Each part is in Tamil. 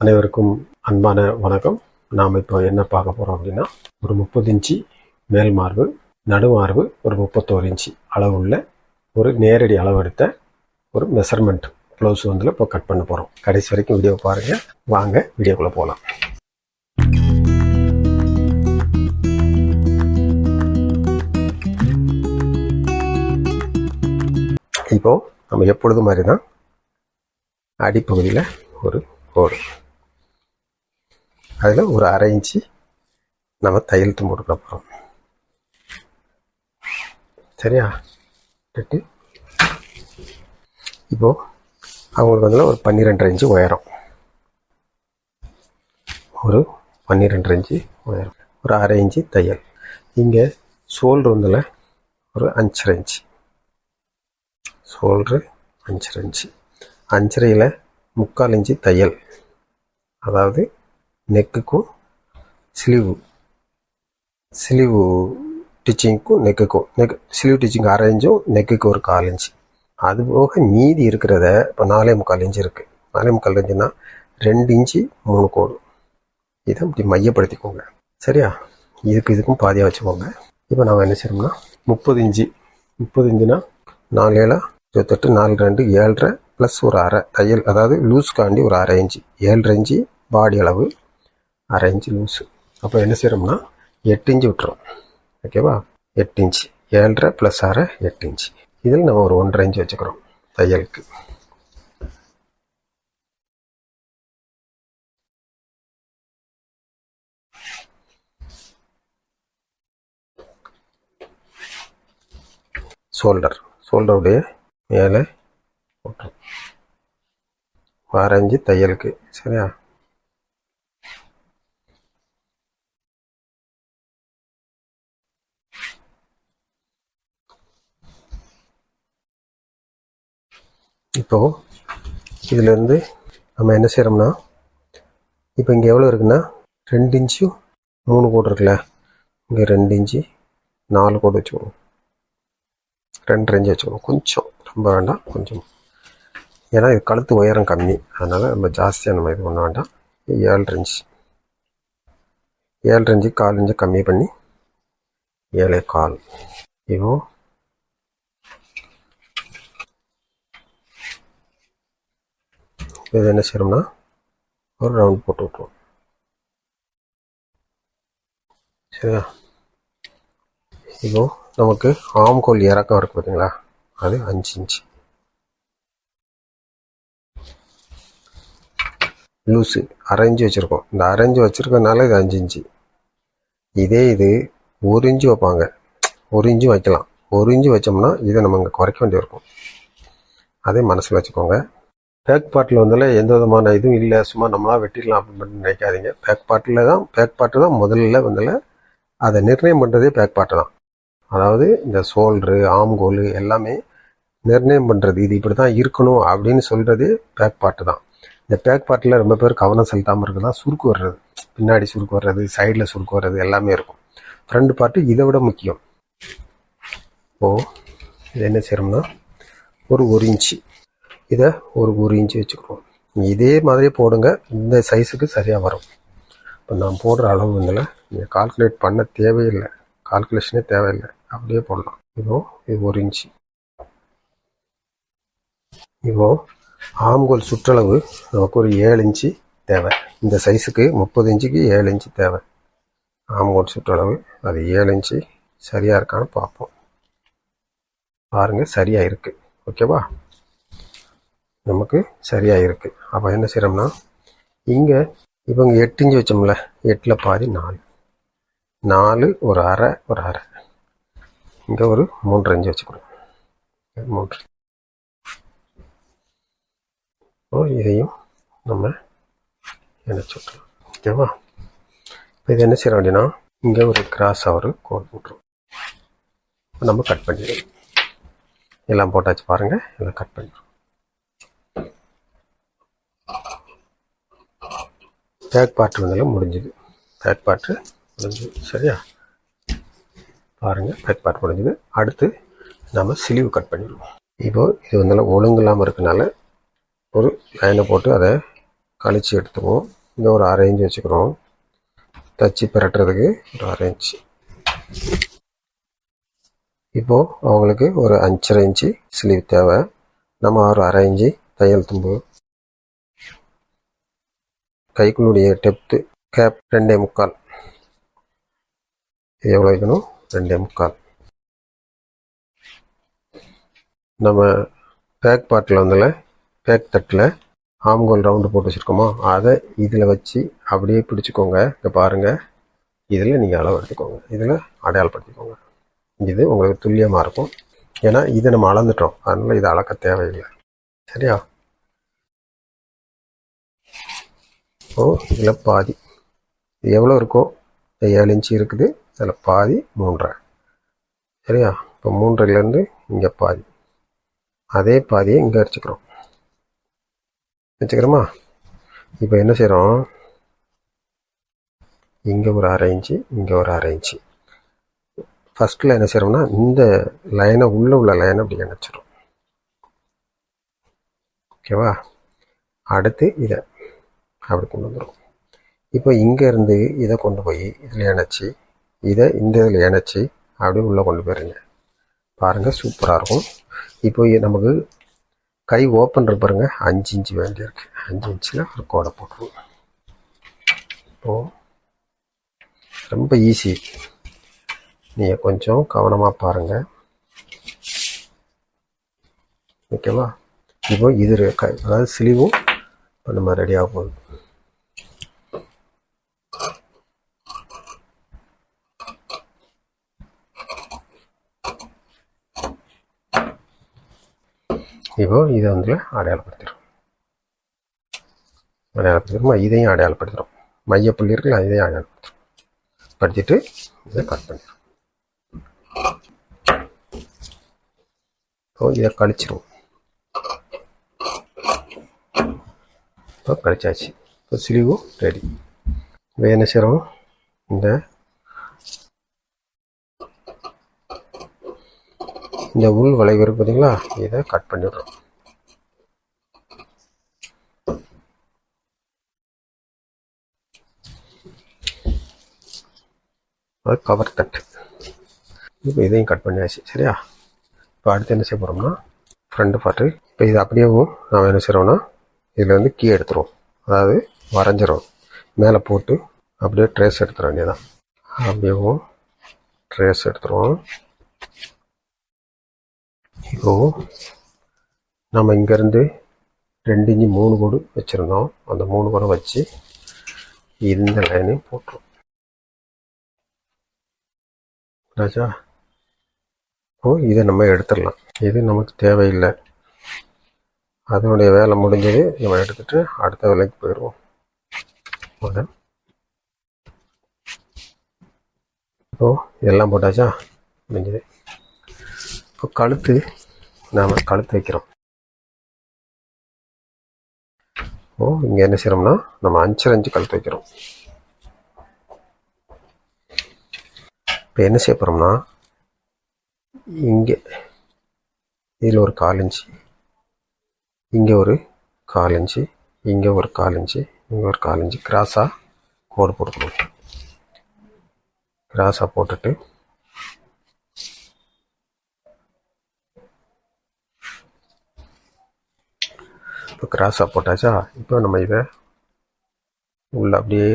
அனைவருக்கும் அன்பான வணக்கம். நாம் இப்போ என்ன பார்க்க போகிறோம் அப்படின்னா, ஒரு 30 இன்ச்சு மேல் மார்பு, நடுமார்பு ஒரு 31 இன்ச்சு அளவுள்ள ஒரு நேரடி அளவெடுத்த ஒரு மெஷர்மெண்ட் ப்ளவுஸ் வந்து இப்போ கட் பண்ண போகிறோம். கடைசி வரைக்கும் வீடியோ பாருங்கள். வாங்க வீடியோக்குள்ளே போகலாம். இப்போது நம்ம எப்பொழுது மாதிரி தான் அடிப்பகுதியில் ஒரு கோடு, அதில் ஒரு 1/2 இன்ச்சு நம்ம தையல் போட்டுக்க போகிறோம். சரியா? இப்போது அவங்களுக்கு வந்து ஒரு 12.5 இன்ச்சு உயரம், ஒரு 12.5 இன்ச்சு உயரம், ஒரு 1/2 இன்ச்சு தையல். இங்கே ஷோல்டர் வந்து ஒரு 5.5 இன்ச்சு, ஷோல்டரு 5.5 இன்ச்சு, 5.5ல் 3/4 இன்ச்சு தையல், அதாவது நெக்குக்கும் ஸ்லீவு டிச்சிங்க்கும் நெக்குக்கும் ஸ்லீவ் டிச்சிங் 1/2 இன்ச்சும் நெக்குக்கு ஒரு 1/4 இன்ச்சு. அது போக மீதி இருக்கிறத இப்போ 4.25 இன்ச்சு இருக்குது. 4.25 இன்ச்சுன்னா 2 இன்ச்சு 3 கோடு. இதை இப்படி மையப்படுத்திக்கோங்க. சரியா? இதுக்கும் பாதியாக வச்சுக்கோங்க. இப்போ நம்ம என்ன செய்யணும்னா 30 இன்ச்சு, 30 இன்ச்சுனா 4 7 28, 4 2 7.5 ப்ளஸ் ஒரு 1/2 தையல், அதாவது லூஸ்காண்டி ஒரு 1/2 இன்ச்சு, 7.5 இன்ச்சு பாடி அளவு, 1/2 இன்ச்சு லூஸு. அப்போ என்ன செய்யறோம்னா 8 இன்ச்சு விட்டுரும். ஓகேவா? 8 இன்ச்சு, 7.5 ப்ளஸ் 1/2 8 இன்ச்சு. இதில் நம்ம ஒரு 1.5 இன்ச்சு வச்சுக்கிறோம் தையலுக்கு. ஷோல்டருடைய மேலே போட்டுரும் 1/2 இன்ச்சு தையலுக்கு. சரியா? இப்போது இதிலேருந்து நம்ம என்ன செய்கிறோம்னா, இப்போ இங்கே எவ்வளோ இருக்குன்னா 2 இன்ச்சும் 3 கோடு இருக்குல்ல, இங்கே 2 இன்ச்சு 4 கோடு வச்சுக்கணும், 2.5 இன்ச்சு வச்சுக்கணும். கொஞ்சம், ரொம்ப வேண்டாம், கொஞ்சம். ஏன்னா இது கழுத்து உயரம் கம்மி, அதனால் நம்ம ஜாஸ்தியாக நம்ம இது பண்ண வேண்டாம். 7.5 இன்ச்சு, 7.5 இன்ச்சு 1/4 இன்ச்சு கம்மி பண்ணி 7.25. இப்போ இது என்ன செய்யணும்னா ஒரு ரவுண்ட் போட்டு விட்டுருவோம். சரியா? இப்போ நமக்கு ஆம்கோல் இறக்கம் இருக்குது பார்த்தீங்களா, அது 5 இன்ச்சு லூஸு, 1/2 இன்ச்சு வச்சுருக்கோம். இந்த 1/2 இன்ச்சு வச்சுருக்கனால இது 5 இன்ச்சு. இதே இது 1 இன்ச்சு வைப்பாங்க, 1 இன்ச்சு வைக்கலாம். 1 இன்ச்சு வச்சோம்னா இதை நம்ம இங்கே குறைக்க வேண்டியிருக்கும். அதே மனசில் வச்சுக்கோங்க. பேக் பார்ட்டில் வந்தால எந்த விதமான இதுவும் இல்லை, சும்மா நம்மளாம் வெட்டிடலாம் அப்படின்னு நினைக்காதீங்க. பேக் பார்ட்டு தான் முதல்ல வந்தால அதை நிர்ணயம் பண்ணுறதே பேக் பார்ட்டு தான். அதாவது இந்த ஷோல்டரு, ஆம்கோல் எல்லாமே நிர்ணயம் பண்ணுறது, இது இப்படி தான் இருக்கணும் அப்படின்னு சொல்கிறதே பேக் பார்ட்டு தான். இந்த பேக் பார்ட்டில் ரொம்ப பேர் கவனம் செலுத்தாமல் இருக்குதான் சுருக்கு வர்றது, பின்னாடி சுருக்கு வர்றது, சைடில் சுருக்கு வர்றது எல்லாமே இருக்கும். ஃப்ரண்ட் பார்ட்டு இதை விட முக்கியம். இப்போது இது என்ன செய்யறோம்னா ஒரு 1 இன்ச்சு, இதை ஒரு 1 இன்ச்சு வச்சுக்கிறோம். இதே மாதிரியே போடுங்க, இந்த சைஸுக்கு சரியாக வரும். இப்போ நான் போடுற அளவு வந்துல நீங்கள் கால்குலேட் பண்ண தேவையில்லை, கால்குலேஷனே தேவையில்லை, அப்படியே போடலாம். இப்போது இது 1 இன்ச்சு. இப்போது ஆம்கோல் சுற்றளவு நமக்கு ஒரு 7 இன்ச்சு தேவை. இந்த சைஸுக்கு 30 இன்ச்சுக்கு 7 இன்ச்சு தேவை. ஆம்கோல் சுற்றளவு அது 7 இன்ச்சு சரியாக இருக்கான்னு பார்ப்போம். பாருங்கள், சரியாக இருக்குது. ஓகேவா? நமக்கு சரியாக இருக்குது. அப்போ என்ன செய்கிறோம்னா இங்கே இப்போ இங்கே 8 இன்ச்சு வச்சோம்ல, 8ல் பாதி 4 ஒரு 1/2 இங்கே ஒரு 3.5 இன்ச்சு வச்சுக்கணும். 3. இதையும் நம்ம இணைச்சி விட்டுருவோம். ஓகேவா? இப்போ இது என்ன செய்கிறோம் அப்படின்னா இங்கே ஒரு கிராஸாக ஒரு கோட் போட்டுருவோம். நம்ம கட் பண்ணிடுவோம். எல்லாம் போட்டாச்சு பாருங்கள், எல்லாம் கட் பண்ணிடுவோம். பேக் பார்ட் வந்தாலும் முடிஞ்சுது. பேக் பார்ட்டு முடிஞ்சுது. சரியா? பாருங்கள், பேக் பார்ட் முடிஞ்சுது. அடுத்து நம்ம ஸ்லீவ் கட் பண்ணிடுவோம். இப்போது இது வந்து ஒழுங்கு இல்லாமல் இருக்கனால ஒரு லைனை போட்டு அதை கழித்து எடுத்துக்குவோம். இங்கே ஒரு 1/2 இன்ச் வச்சுக்கிறோம். தச்சு பிரட்டுறதுக்கு ஒரு 1/2 இன்ச். இப்போது அவங்களுக்கு ஒரு 5.5 இன்ச்சு ஸ்லீவ் தேவை. நம்ம ஒரு 1/2 இன்ச்சு தையல் தும்பு, கைக்குள்ளுடைய டெப்த்து கேப் 2.25. இது எவ்வளோ வைக்கணும்? 2.25. நம்ம பேக் பாட்டில் வந்துல பேக் தட்டில் ஆம்கோல் ரவுண்டு போட்டு வச்சுருக்கோமோ அதை இதில் வச்சு அப்படியே பிடிச்சிக்கோங்க. இங்கே பாருங்கள், இதில் நீங்கள் அளவு எடுத்துக்கோங்க, இதில் அடையாளப்படுத்திக்கோங்க. இது உங்களுக்கு துல்லியமாக இருக்கும். ஏன்னா இதை நம்ம அளந்துட்டோம், அதனால் இதை அளக்க தேவையில்லை. சரியா? இதில் பாதி இது எவ்வளோ இருக்கோ, 7 இன்ச்சு இருக்குது, இதில் பாதி 3.5. சரியா? இப்போ 3.5லேருந்து இங்கே பாதி, அதே பாதியை இங்கே வச்சுக்கிறோமா? இப்போ என்ன செய்கிறோம், இங்கே ஒரு 1/2 இன்ச்சு, இங்கே ஒரு 1/2 இன்ச்சு. ஃபஸ்ட்டில் என்ன செய்கிறோம்னா இந்த லைனை உள்ள லைனை அப்படி இணைச்சிடும். ஓகேவா? அடுத்து இதை அப்படி கொண்டு வந்துடும். இப்போ இங்கேருந்து இதை கொண்டு போய் இதில் இணைச்சி, இதை இந்த இதில் இணைச்சி அப்படியே உள்ளே கொண்டு போயிடுங்க. பாருங்கள், சூப்பராக இருக்கும். இப்போ நமக்கு கை ஓப்பன் பாருங்க, 5 இன்ச்சு வேண்டியிருக்கு. 5 இன்ச்சில் ஒரு கோடை போட்டுருவோம். இப்போது ரொம்ப ஈஸி, நீங்கள் கொஞ்சம் கவனமாக பாருங்கள். ஓகேவா? இப்போ இது அதாவது ஸ்லீவும் இப்போ நம்ம ரெடியாக போகுது. இப்போ இதை வந்து அடையாளப்படுத்திடுறோம். இதையும் அடையாளப்படுத்துகிறோம். மையப்புள்ளி இருக்குல்ல, இதையும் அடையாளப்படுத்துகிறோம். படுத்திட்டு இதை கட் பண்ணிடுறோம். இப்போ இதை கழிச்சிருவோம். இப்போ கழிச்சாச்சு. இப்போ ஸ்லீவும் ரெடி. இப்போ என்ன செய்கிறோம், இந்த உள் வளைவு இருக்கு பார்த்தீங்களா, இதை கட் பண்ணிடுறோம். அது கவர் தட்டு. இப்போ இதையும் கட் பண்ணியாச்சு. சரியா? இப்போ அடுத்து என்ன செய்ய போகிறோம்னா ஃப்ரண்ட் பார்ட்டு. இப்போ இது அப்படியேவும் நாம் என்ன செய்கிறோம்னா இதில் வந்து கீ எடுத்துருவோம், அதாவது வரைஞ்சிரும். மேலே போட்டு அப்படியே ட்ரேஸ் எடுத்துட வேண்டியதான். அப்படியேவும் ட்ரேஸ் எடுத்துருவோம். இப்போ நம்ம இங்கேருந்து 2 இன்ச்சு 3 கோடு வச்சுருந்தோம். அந்த 3 கோடை வச்சு இந்த லைனையும் போட்டுருவோம். ராஜா, இதை நம்ம எடுத்துடலாம். இது நமக்கு தேவையில்லை, அதனுடைய வேலை முடிஞ்சது. நம்ம எடுத்துட்டு அடுத்த வேலைக்கு போயிடுவோம். இப்போ இதெல்லாம் போட்டாச்சா, முடிஞ்சது. இப்போ கழுத்து, நாம் கழுத்து வைக்கிறோம். இங்கே என்ன செய்கிறோம்னா நம்ம 5.5 கழுத்து வைக்கிறோம். இப்போ என்ன செய்ய போகிறோம்னா இங்கே இதில் ஒரு 1/4 இன்ச்சு, இங்கே ஒரு 1/4 இன்ச்சு, இங்கே ஒரு 1/4 இன்ச்சு, இங்கே ஒரு 1/4 இன்ச்சு கிராஸாக கோடு போட்டுக்கணும். கிராஸாக போட்டுட்டு இப்போ கிராஸாக போட்டாச்சா. இப்போ நம்ம இதை உள்ள அப்படியே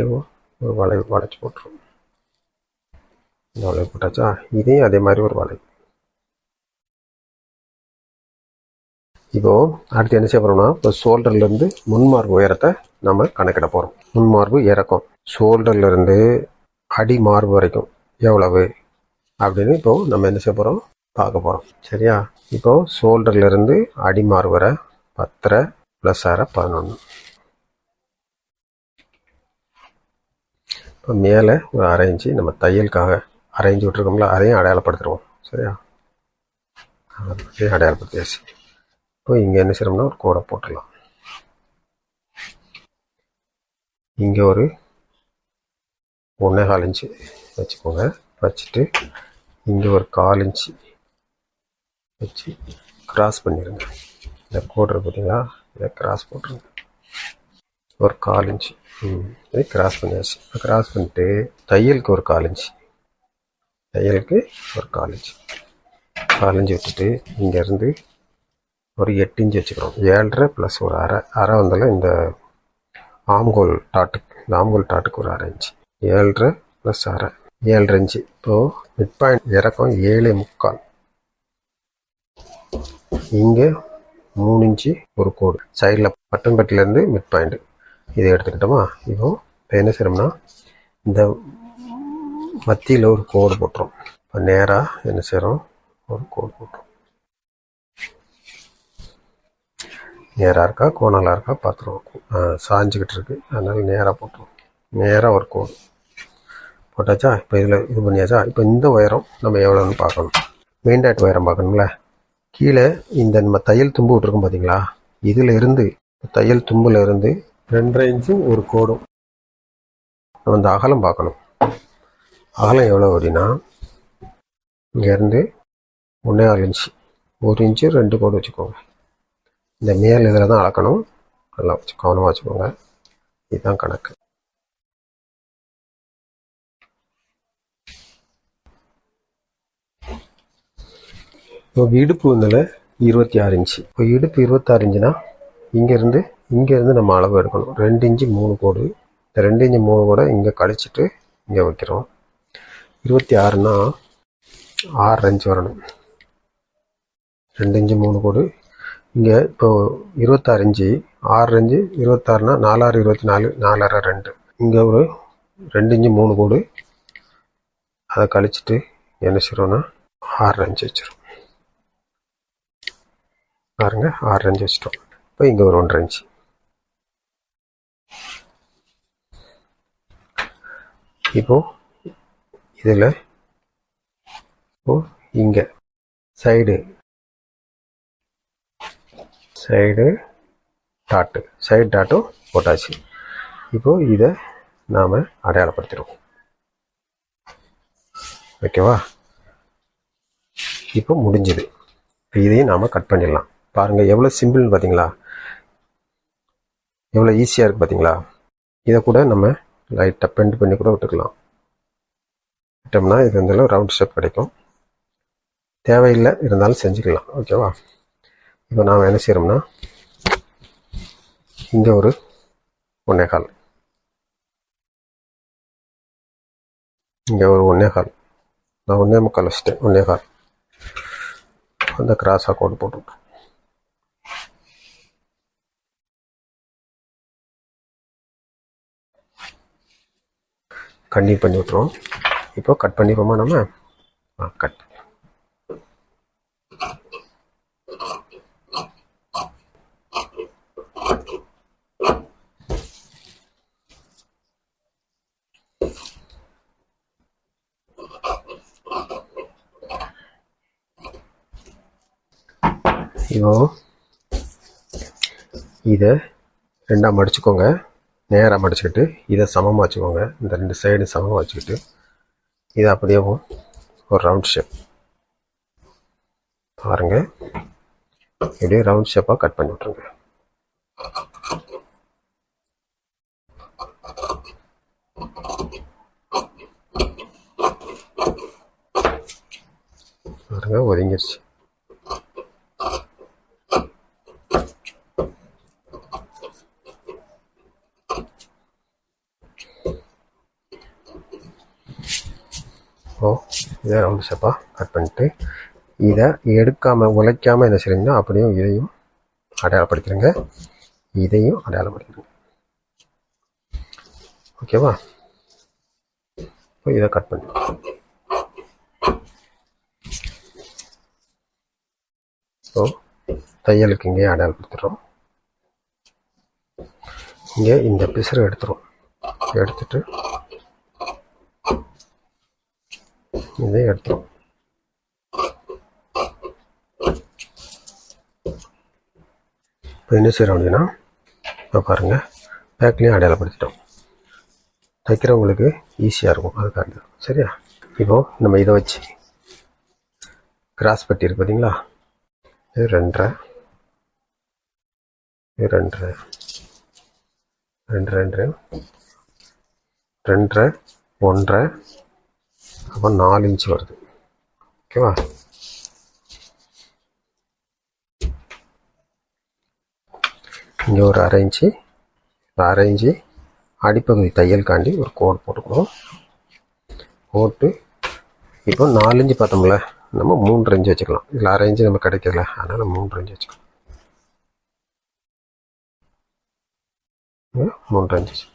ஒரு வளைச்சி போட்டுருவோம். இந்த வளைவு போட்டாச்சா, இதையும் அதே மாதிரி ஒரு வளைவு. இப்போது அடுத்து என்ன செய்ய போகிறோம்னா இப்போ ஷோல்டர்லேருந்து முன்மார்பு உயரத்தை நம்ம கணக்கிட போகிறோம். முன்மார்பு இறக்கம் ஷோல்டர்லேருந்து அடி மார்பு வரைக்கும் எவ்வளவு அப்படின்னு இப்போது நம்ம என்ன செய்ய போகிறோம், பார்க்க போகிறோம். சரியா? இப்போது ஷோல்டர்லேருந்து அடி மார்பு வரை 10 + 6 11. இப்போ மேலே ஒரு 1/2 இன்ச்சு நம்ம தையலுக்காக 1/2 இன்ச்சு விட்டுருக்கோம்ல, அதையும் அடையாளப்படுத்திடுவோம். சரியா? அதையும் அடையாளப்படுத்தியாச்சு. இப்போ இங்கே என்ன செய்யறோம்னா ஒரு கோடை போட்டுடலாம். இங்கே ஒரு 1.25 இன்ச்சு வச்சுக்கோங்க. வச்சுட்டு இங்கே ஒரு 1/4 இன்ச்சு வச்சு கிராஸ் பண்ணிடுங்க. இந்த கோடு இருக்கு பார்த்தீங்களா, இதை கிராஸ் போட்டுருங்க. ஒரு 1/4 இன்ச்சு. இதை கிராஸ் பண்ணியாச்சு. கிராஸ் பண்ணிட்டு தையலுக்கு ஒரு 1/4 இன்ச்சு. தையலுக்கு ஒரு 1/4 இன்ச்சு. 1/4 இன்ச்சு விட்டுட்டு இங்கேருந்து ஒரு 8 இன்ச்சு வச்சுக்கிறோம். 7.5 ப்ளஸ் ஒரு அரை வந்தாலும் இந்த ஆம்கோல் டாட்டுக்கு, இந்த ஆம்கோல் டாட்டுக்கு ஒரு 1/2 இன்ச்சு. 7.5 plus 7.5 inch. இப்போது மிட் பாயிண்ட் இறக்கம் 7.75. இங்கே 3 இன்ச்சு ஒரு கோடு சைடில் பட்டன் பட்டிலேருந்து மிட் பாயிண்ட் இதை எடுத்துக்கிட்டோமா. இப்போ என்ன செய்யறோம்னா இந்த மத்தியில் ஒரு கோடு போட்டுரும். இப்போ நேராக என்ன செய்கிறோம், ஒரு கோடு போட்டுரும். நேராக இருக்கா கோணலாக இருக்கா பார்த்துருவோம். சாஞ்சிக்கிட்டு இருக்கு, அதனால நேராக போட்டுரும். நேராக ஒரு கோடு போட்டாச்சா. இப்போ இதில் இது பண்ணியாச்சா. இப்போ இந்த உயரம் நம்ம எவ்வளோன்னு பார்க்கணும். மெயின் டாட் உயரம் பார்க்கணும்ல. கீழே இந்த நம்ம தையல் தும்பு விட்டுருக்கோம் பார்த்தீங்களா, இதில் இருந்து தையல் தும்பில் இருந்து 2.5 இன்ச்சு ஒரு கோடும். நம்ம இந்த அகலம் பார்க்கணும். அகலம் எவ்வளோ அப்படின்னா இங்கேருந்து 1.25 இன்ச்சு, 1 இன்ச்சு 2 கோடு வச்சுக்கோங்க. இந்த மேல் இதில் தான் அளக்கணும், நல்லா வச்சு கவனமாக வச்சுக்கோங்க. இதுதான் கணக்கு. இப்போ இடுப்பு வந்து 26 இன்ச்சு. இப்போ இடுப்பு 26 இன்ச்சுனா இங்கேருந்து நம்ம அளவு எடுக்கணும். 2 இன்ச்சு 3 கோடு. இந்த 2 இன்ச்சு 3 கோடை இங்கே கழிச்சிட்டு இங்கே வைக்கிறோம். 26னா 6 இன்ச்சு வரணும். 2 இன்ச்சு 3 கோடு இங்கே. இப்போ 26 இன்ச்சு 6 இன்ச்சு 26னா 4 6 24, 4 6 2. இங்கே ஒரு 2 இன்ச்சு 3 கோடு, அதை கழிச்சிட்டு என்ன செய்கிறோன்னா 6 இன்ச்சு வச்சிடும். பாருங்க 6 இன்ச்சு வச்சிட்டோம். இப்போ இங்கே ஒரு 1.5 இன்ச்சு. இப்போ இதில் இப்போ இங்கே சைடு டாட்டும் போட்டாச்சு. இப்போ இதை நாம் அடையாளப்படுத்திடுவோம். ஓகேவா. இப்போ முடிஞ்சுது. இதையும் நாம் கட் பண்ணிடலாம். பாருங்கள் எவ்வளோ சிம்பிள்னு பார்த்தீங்களா, எவ்வளோ ஈஸியாக இருக்குது பார்த்தீங்களா. இதை கூட நம்ம லைட்டாக பெண்ட் பண்ணி கூட விட்டுக்கலாம். விட்டோம்னா இது இருந்தாலும் ரவுண்ட் ஷேப் கிடைக்கும். தேவையில்லை இருந்தாலும் செஞ்சுக்கலாம். ஓகேவா. இப்போ நாம் என்ன செய்கிறோம்னா இங்கே ஒரு 1.25, இங்கே ஒரு 1.25, நான் 1.25 வச்சுட்டேன். 1.25 அந்த கிராஸாக கோடு போட்டுவிட்டோம். கண்டினியூ பண்ணி விட்டுருவோம். இப்போ கட் பண்ணிடுவோமா நம்ம. கட். இப்போ இதை 2ஆக மடிச்சுக்கோங்க. நேராக மடிச்சுக்கிட்டு இதை சமமாக வச்சுக்கோங்க. இந்த 2 சைடு சமமாக வச்சுக்கிட்டு இதை அப்படியே ஒரு ரவுண்ட் ஷேப் பாருங்க, இப்படியே ரவுண்ட் ஷேப்பாக கட் பண்ணி விட்ருங்க. பாருங்க ஒதுங்கிடுச்சு. இதை ரவுண்ட் ஷேப்பாக கட் பண்ணிட்டு இதை எடுக்காமல் உழைக்காமல் என்ன செய்றீங்கன்னா அப்படியே இதையும் அடையாளப்படுத்திடுங்க, இதையும் அடையாளப்படுத்திடுங்க. ஓகேவா. இப்போ இதை கட் பண்ணி ஸோ தையலுக்கு இங்கே அடையாளப்படுத்திடுறோம். இங்கே இந்த பிசரை எடுத்துட்டு இதை எடுத்துரும். இப்போ என்ன செய்கிறோம் அப்படின்னா, இப்போ பாருங்கள் பேக்லேயும் அடையாளப்படுத்திட்டோம். தைக்கிறவங்களுக்கு ஈஸியாக இருக்கும், அதுக்காக. சரியா. இப்போது நம்ம இதை வச்சு கிராஸ் பட்டி இருக்கு பார்த்தீங்களா, இது 2.5 2 2 2 1 அப்போ 4 இன்ச்சு வருது. ஓகேவா? இங்கே ஒரு 1/2 இன்ச்சு, 1/2 இன்ச்சு அடிப்பகுதி தையலுக்காண்டி ஒரு கோடு போட்டுக்கணும். போட்டு இப்போ 4 இன்ச்சு பார்த்தோம்ல, நம்ம 3 இன்ச்சு வச்சுக்கலாம். இதில் 1/2 இன்ச்சு நம்ம கிடைக்கல, அதனால் 3 இன்ச்சு வச்சுக்கலாம். 3 இன்ச்சு.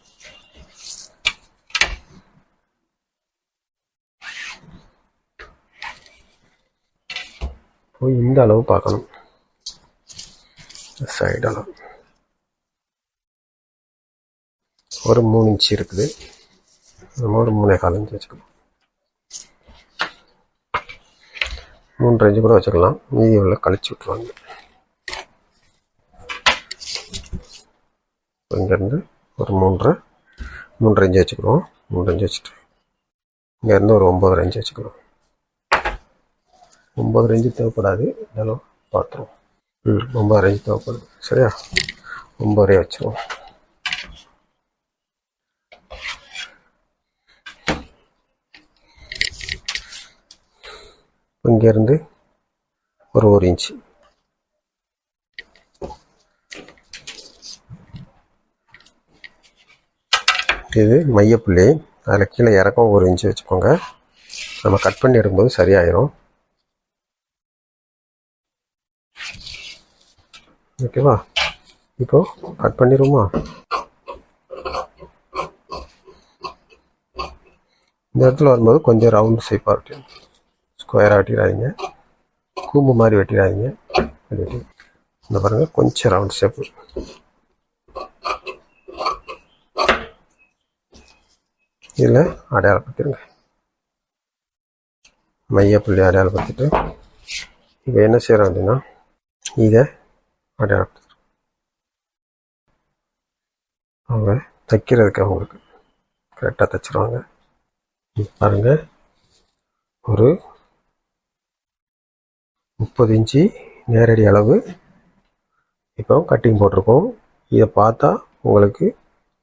இந்த அளவு பார்க்கணும், சைடு அளவு ஒரு 3 இன்ச்சு இருக்குது. நம்ம ஒரு 3.25 இன்ச்சு வச்சுக்கலாம். 3 இன்ச்சு கூட வச்சுக்கலாம். மீதி உள்ள கழிச்சு விட்டுருவாங்க. இங்கேருந்து ஒரு 3 இன்ச்சு வச்சுக்கிறோம். 3 இன்ச்சு வச்சுட்டு இங்கேருந்து ஒரு 9.5 இன்ச்சு வச்சுக்கலாம். 9.5 இன்ச்சு தேவைப்படாது, இதெல்லாம் பார்த்துருவோம். 9.5 இன்ச்சு தேவைப்படுது. சரியா? 9 வச்சுருவோம். இங்கேருந்து ஒரு 1 இன்ச்சு. இது மையப்புள்ளி. அதில் கீழே இறக்கம் 1 இன்ச்சு வச்சுக்கோங்க. நம்ம கட் பண்ணி எடுக்கும்போது சரியாயிரும். ஓகேவா? இப்போ கட் பண்ணிடுவோமா? இந்த இடத்துல வரும்போது கொஞ்சம் ரவுண்ட் ஷேப்பாக வெட்டிடும். ஸ்கொயராக வெட்டிடாதீங்க, கூம்பு மாதிரி வெட்டிடாதீங்க. இந்த பாருங்க, கொஞ்சம் ரவுண்ட் ஷேப்பு. இதில் அடையாளப்படுத்திடுங்க. மையப்புள்ளி அடையாளப்படுத்திட்டு இப்போ என்ன செய்கிறோம் அப்படின்னா, இதை அடையாளப்படுத்துகிறோம். அவங்க தைக்கிறதுக்கு அவங்களுக்கு கரெக்டாக தைச்சிருவாங்க. பாருங்க, ஒரு 30 இன்ச்சு நேரடி அளவு இப்போ கட்டிங் போட்டிருக்கோம். இதை பார்த்தா உங்களுக்கு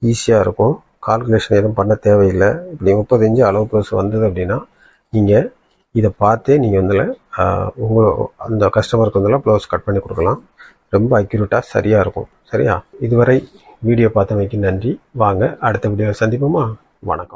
ஈஸியாக இருக்கும். கால்குலேஷன் எதுவும் பண்ண தேவையில்லை. இப்படி 30 இன்ச்சு அளவு ப்ளஸ் வந்தது அப்படின்னா நீங்கள் இதை பார்த்தே நீங்கள் வந்து அந்த கஸ்டமருக்கு வந்து ப்ளவுஸ் கட் பண்ணி கொடுக்கலாம். ரொம்ப அக்யூரேட்டாக சரியாக இருக்கும். சரியா? இதுவரை வீடியோ பார்த்தமைக்கு நன்றி. வாங்க அடுத்த வீடியோவில் சந்திப்போமா? வணக்கம்.